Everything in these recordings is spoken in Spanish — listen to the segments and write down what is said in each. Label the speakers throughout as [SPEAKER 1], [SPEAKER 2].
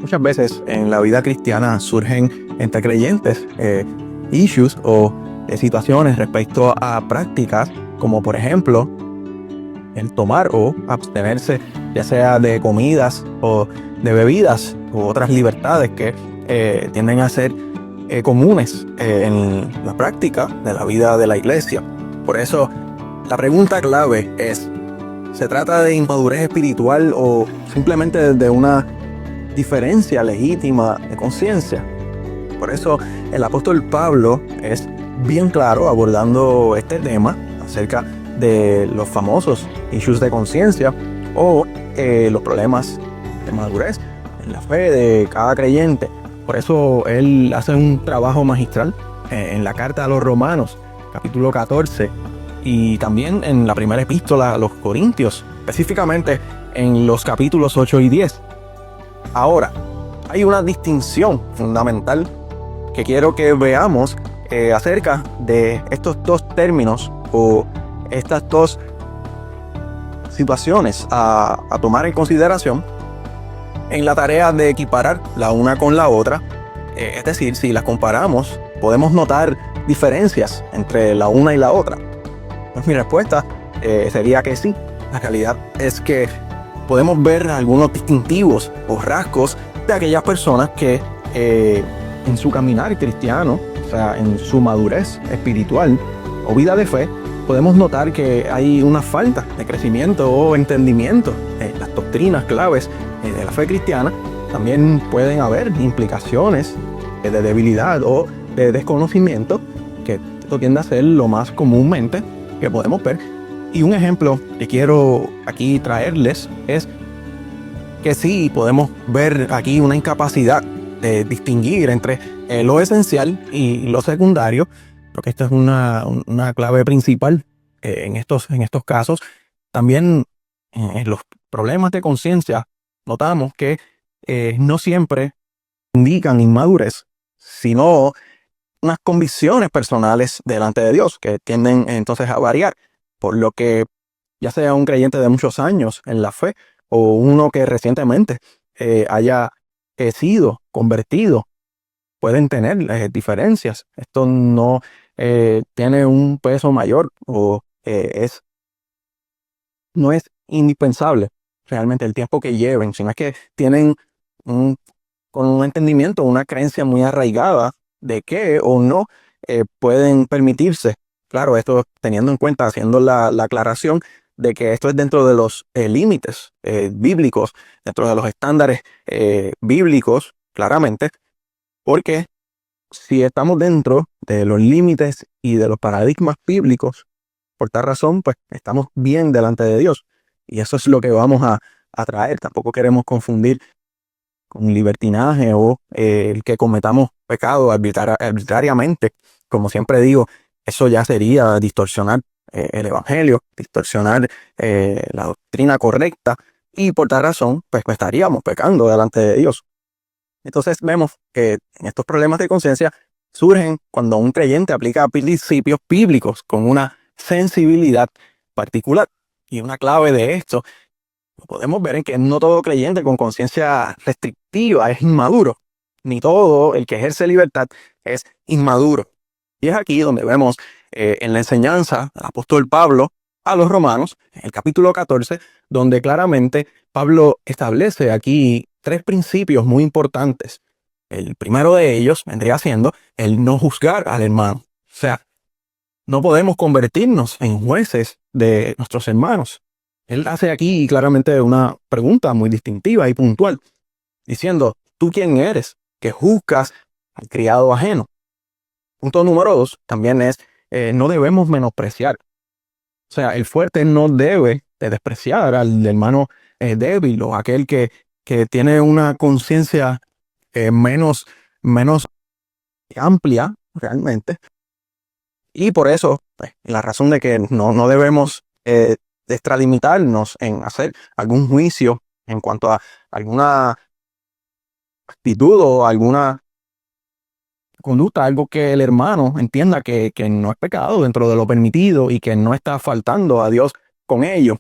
[SPEAKER 1] Muchas veces en la vida cristiana surgen entre creyentes issues o situaciones respecto a prácticas como por ejemplo el tomar o abstenerse ya sea de comidas o de bebidas u otras libertades que tienden a ser comunes en la práctica de la vida de la iglesia. Por eso la pregunta clave es: ¿se trata de inmadurez espiritual o simplemente de una diferencia legítima de conciencia? Por eso el apóstol Pablo es bien claro abordando este tema acerca de los famosos issues de conciencia o los problemas de madurez en la fe de cada creyente. Por eso él hace un trabajo magistral en la carta a los Romanos, capítulo 14, y también en la primera epístola a los Corintios, específicamente en los capítulos 8 y 10. Ahora, hay una distinción fundamental que quiero que veamos acerca de estos dos términos o estas dos situaciones a tomar en consideración en la tarea de equiparar la una con la otra. Es decir, si las comparamos, podemos notar diferencias entre la una y la otra. Pues mi respuesta sería que sí. La realidad es que podemos ver algunos distintivos o rasgos de aquellas personas que en su caminar cristiano, o sea, en su madurez espiritual o vida de fe, podemos notar que hay una falta de crecimiento o entendimiento de las doctrinas claves de la fe cristiana. También pueden haber implicaciones de debilidad o de desconocimiento, que esto tiende a ser lo más comúnmente que podemos ver. Y un ejemplo que quiero aquí traerles es que sí podemos ver aquí una incapacidad de distinguir entre lo esencial y lo secundario. Creo que esta es una clave principal en estos casos. También en los problemas de conciencia notamos que no siempre indican inmadurez, sino unas convicciones personales delante de Dios que tienden entonces a variar, por lo que ya sea un creyente de muchos años en la fe o uno que recientemente haya sido convertido, pueden tener diferencias. Esto no tiene un peso mayor o no es indispensable realmente el tiempo que lleven, sino es que tienen con un entendimiento, una creencia muy arraigada de que o no pueden permitirse. Claro, esto teniendo en cuenta, haciendo la aclaración de que esto es dentro de los límites bíblicos, dentro de los estándares bíblicos, claramente, porque si estamos dentro de los límites y de los paradigmas bíblicos, por tal razón, pues estamos bien delante de Dios. Y eso es lo que vamos a traer. Tampoco queremos confundir con libertinaje o el que cometamos pecado arbitrariamente. Como siempre digo, eso ya sería distorsionar el evangelio, distorsionar la doctrina correcta, y por tal razón pues estaríamos pecando delante de Dios. Entonces vemos que en estos problemas de conciencia surgen cuando un creyente aplica principios bíblicos con una sensibilidad particular. Y una clave de esto lo podemos ver en que no todo creyente con conciencia restrictiva es inmaduro, ni todo el que ejerce libertad es inmaduro. Y es aquí donde vemos en la enseñanza del apóstol Pablo a los Romanos, en el capítulo 14, donde claramente Pablo establece aquí tres principios muy importantes. El primero de ellos vendría siendo el no juzgar al hermano. O sea, no podemos convertirnos en jueces de nuestros hermanos. Él hace aquí claramente una pregunta muy distintiva y puntual, diciendo: ¿tú quién eres que juzgas al criado ajeno? Punto número 2 también es, no debemos menospreciar. O sea, el fuerte no debe de despreciar al hermano débil o aquel que tiene una conciencia menos amplia realmente. Y por eso, pues, la razón de que no debemos extralimitarnos en hacer algún juicio en cuanto a alguna actitud o alguna conducta, algo que el hermano entienda que no es pecado dentro de lo permitido y que no está faltando a Dios con ello.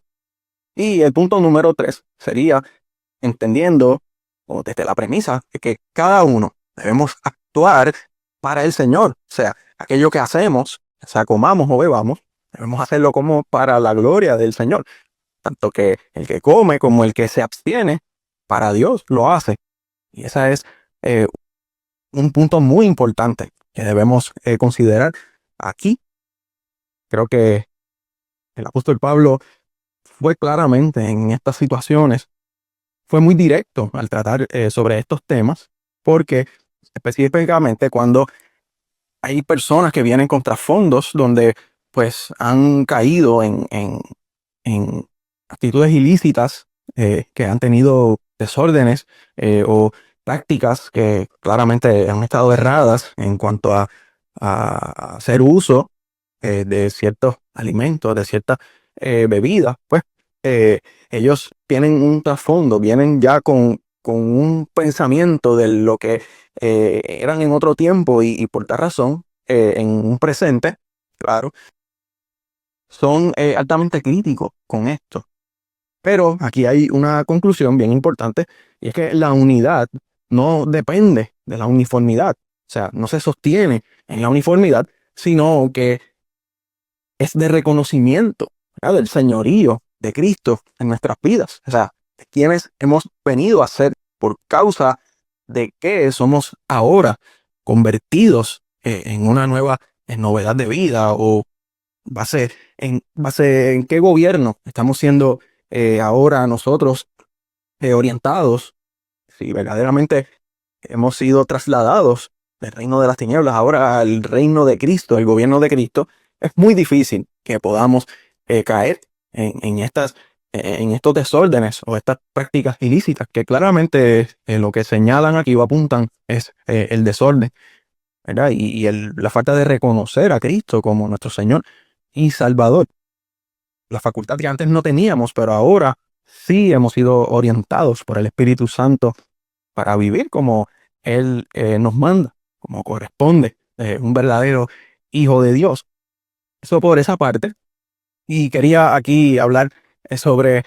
[SPEAKER 1] Y el punto número 3 sería entendiendo o desde la premisa de que cada uno debemos actuar para el Señor. O sea, aquello que hacemos, o sea, comamos o bebamos, debemos hacerlo como para la gloria del Señor. Tanto que el que come como el que se abstiene, para Dios lo hace. Y ese es un punto muy importante que debemos considerar aquí. Creo que el apóstol Pablo fue claramente en estas situaciones, fue muy directo al tratar sobre estos temas, porque específicamente cuando hay personas que vienen con trasfondos donde pues han caído en actitudes ilícitas, que han tenido desórdenes o prácticas que claramente han estado erradas en cuanto a hacer uso de ciertos alimentos, de ciertas bebidas, pues ellos tienen un trasfondo, vienen ya con un pensamiento de lo que eran en otro tiempo y por tal razón, en un presente, claro, son altamente críticos con esto. Pero aquí hay una conclusión bien importante y es que la unidad no depende de la uniformidad. O sea, no se sostiene en la uniformidad, sino que es de reconocimiento, ¿verdad?, del señorío de Cristo en nuestras vidas. O sea, de quienes hemos venido a ser por causa de que somos ahora convertidos en una nueva novedad de vida o base en qué gobierno estamos siendo ahora nosotros orientados, si verdaderamente hemos sido trasladados del reino de las tinieblas ahora al reino de Cristo, el gobierno de Cristo. Es muy difícil que podamos caer en estos desórdenes o estas prácticas ilícitas que claramente lo que señalan aquí o apuntan es el desorden, ¿verdad? La falta de reconocer a Cristo como nuestro Señor y Salvador. La facultad que antes no teníamos, pero ahora sí hemos sido orientados por el Espíritu Santo para vivir como Él nos manda, como corresponde, un verdadero hijo de Dios. Eso por esa parte. Y quería aquí hablar sobre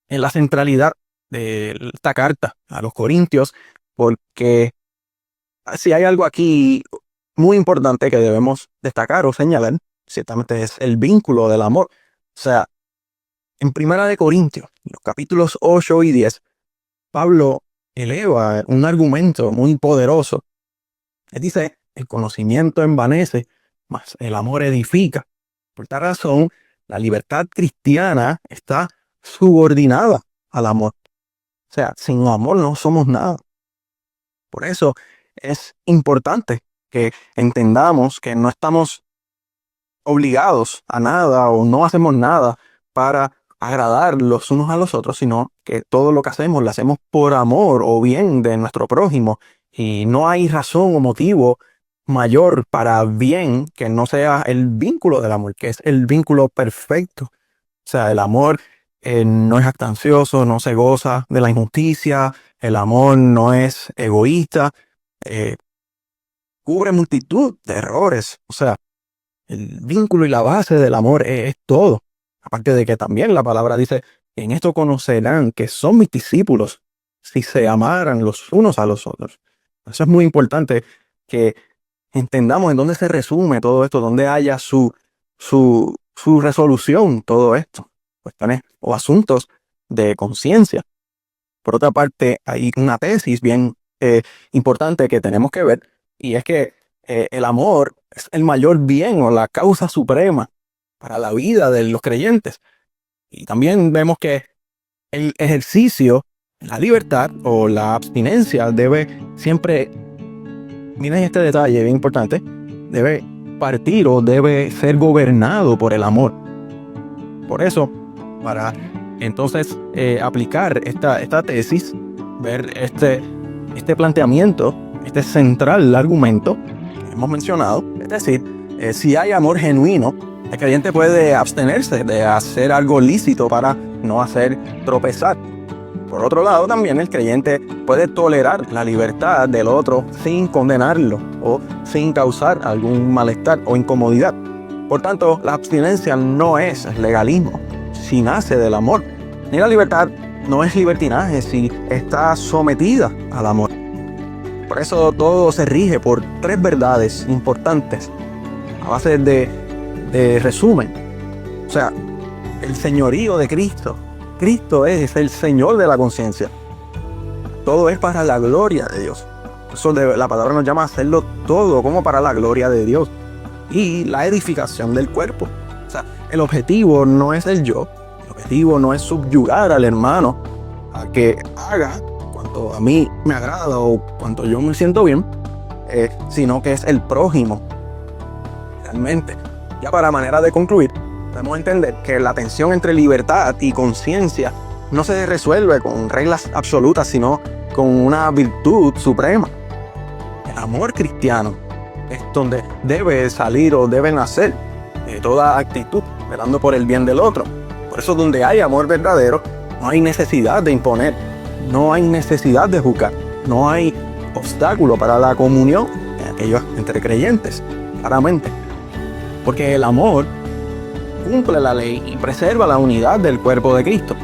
[SPEAKER 1] la centralidad de esta carta a los Corintios, porque si hay algo aquí muy importante que debemos destacar o señalar, ciertamente es el vínculo del amor. O sea, en Primera de Corintios, los capítulos 8 y 10, Pablo eleva un argumento muy poderoso. Él dice, el conocimiento envanece, mas el amor edifica. Por tal razón, la libertad cristiana está subordinada al amor. O sea, sin amor no somos nada. Por eso es importante que entendamos que no estamos obligados a nada o no hacemos nada para agradar los unos a los otros, sino que todo lo que hacemos lo hacemos por amor o bien de nuestro prójimo. Y no hay razón o motivo mayor para bien que no sea el vínculo del amor, que es el vínculo perfecto. O sea, el amor no es jactancioso, no se goza de la injusticia, el amor no es egoísta, eh, cubre multitud de errores. O sea, el vínculo y la base del amor es todo. Aparte de que también la palabra dice, en esto conocerán que son mis discípulos si se amaran los unos a los otros. Eso es muy importante que entendamos en dónde se resume todo esto, dónde haya su resolución todo esto. Cuestiones o asuntos de conciencia. Por otra parte, hay una tesis bien importante que tenemos que ver, y es que el amor es el mayor bien o la causa suprema para la vida de los creyentes. Y también vemos que el ejercicio, la libertad o la abstinencia debe siempre, miren este detalle bien importante, debe partir o debe ser gobernado por el amor. Por eso, para entonces aplicar esta tesis, ver este planteamiento, este central argumento que hemos mencionado, es decir, si hay amor genuino, el creyente puede abstenerse de hacer algo lícito para no hacer tropezar. Por otro lado, también el creyente puede tolerar la libertad del otro sin condenarlo o sin causar algún malestar o incomodidad. Por tanto, la abstinencia no es legalismo, si nace del amor, ni la libertad no es libertinaje si está sometida al amor. Por eso todo se rige por 3 verdades importantes a base de resumen. O sea, el señorío de Cristo. Cristo es el Señor de la conciencia. Todo es para la gloria de Dios. Eso la palabra nos llama a hacerlo todo como para la gloria de Dios. Y la edificación del cuerpo. O sea, el objetivo no es el yo. El objetivo no es subyugar al hermano a que haga cuanto a mí me agrada o cuanto yo me siento bien, sino que es el prójimo. Realmente. Ya para manera de concluir, debemos entender que la tensión entre libertad y conciencia no se resuelve con reglas absolutas, sino con una virtud suprema. El amor cristiano es donde debe salir o debe nacer toda actitud, velando por el bien del otro. Por eso, donde hay amor verdadero, no hay necesidad de imponer, no hay necesidad de juzgar, no hay obstáculo para la comunión entre creyentes, claramente. Porque el amor cumple la ley y preserva la unidad del cuerpo de Cristo.